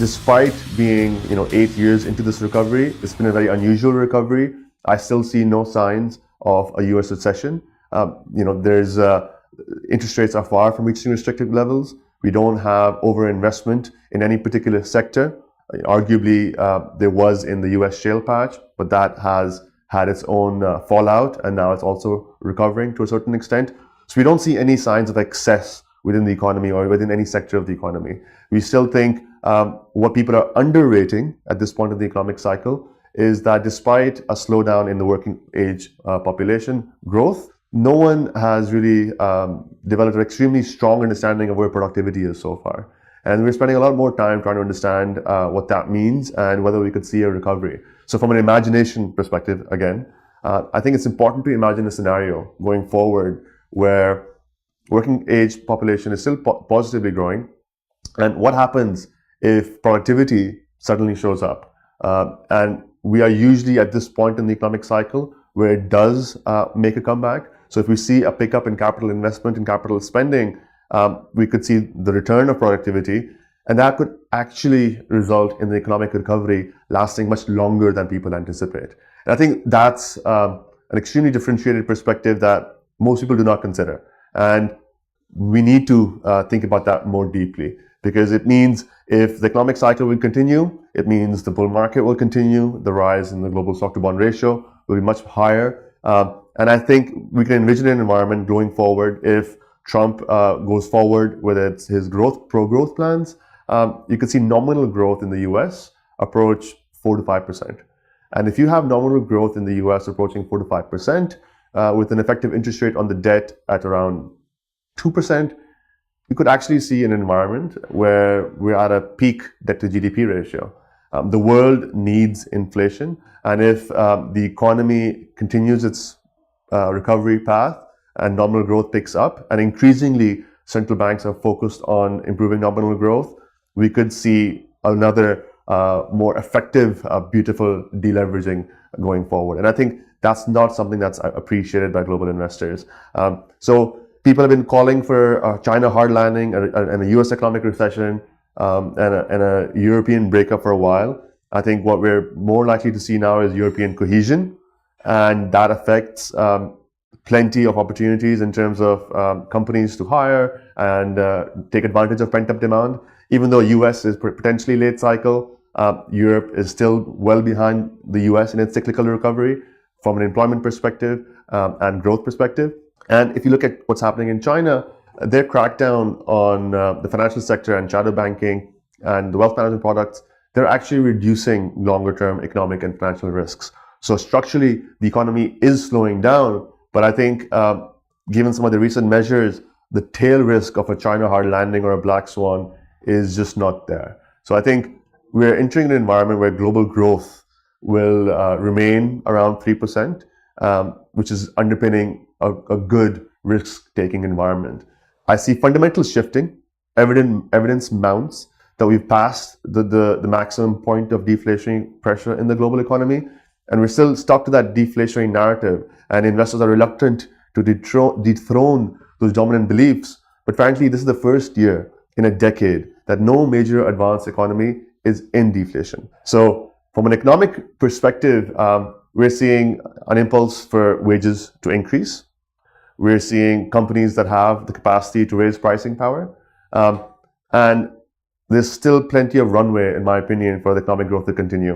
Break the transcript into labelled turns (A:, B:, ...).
A: despite being 8 years into this recovery, it's been a very unusual recovery. I still see no signs of a US recession. There's interest rates are far from reaching restrictive levels. We don't have overinvestment in any particular sector. Arguably, there was in the US shale patch, but that has had its own fallout, and now it's also recovering to a certain extent. So we don't see any signs of excess within the economy or within any sector of the economy. We still think what people are underrating at this point of the economic cycle is that despite a slowdown in the working age population growth, no one has really developed an extremely strong understanding of where productivity is so far. And we're spending a lot more time trying to understand what that means and whether we could see a recovery. So from an imagination perspective, again, I think it's important to imagine a scenario going forward where working age population is still positively growing. And what happens if productivity suddenly shows up? And we are usually at this point in the economic cycle where it does make a comeback. So if we see a pickup in capital investment and capital spending, we could see the return of productivity, and that could actually result in the economic recovery lasting much longer than people anticipate. And I think that's an extremely differentiated perspective that most people do not consider. And we need to think about that more deeply, because it means if the economic cycle will continue, it means the bull market will continue, the rise in the global stock to bond ratio will be much higher. And I think we can envision an environment going forward if Trump goes forward with his pro-growth plans. You could see nominal growth in the US approach 4 to 5%. And if you have nominal growth in the US approaching 4 to 5%, with an effective interest rate on the debt at around 2%, you could actually see an environment where we're at a peak debt to GDP ratio. The world needs inflation. And if the economy continues its recovery path and nominal growth picks up, and increasingly central banks are focused on improving nominal growth, we could see another more effective, beautiful deleveraging going forward. And I think that's not something that's appreciated by global investors. So people have been calling for a China hard landing and a US economic recession and a European breakup for a while. I think what we're more likely to see now is European cohesion, and that affects plenty of opportunities in terms of companies to hire and take advantage of pent-up demand. Even though US is potentially late cycle, Europe is still well behind the US in its cyclical recovery from an employment perspective and growth perspective. And if you look at what's happening in China, their crackdown on the financial sector and shadow banking and the wealth management products, they're actually reducing longer-term economic and financial risks. So structurally, the economy is slowing down, but I think given some of the recent measures, the tail risk of a China hard landing or a black swan is just not there. So I think we're entering an environment where global growth will remain around 3%, which is underpinning a good risk-taking environment. I see fundamentals shifting. Evidence mounts that we've passed the maximum point of deflationary pressure in the global economy, and we're still stuck to that deflationary narrative, and investors are reluctant to dethrone those dominant beliefs. But frankly, this is the first year in a decade that no major advanced economy is in deflation. So from an economic perspective, we're seeing an impulse for wages to increase. We're seeing companies that have the capacity to raise pricing power. And there's still plenty of runway, in my opinion, for the economic growth to continue.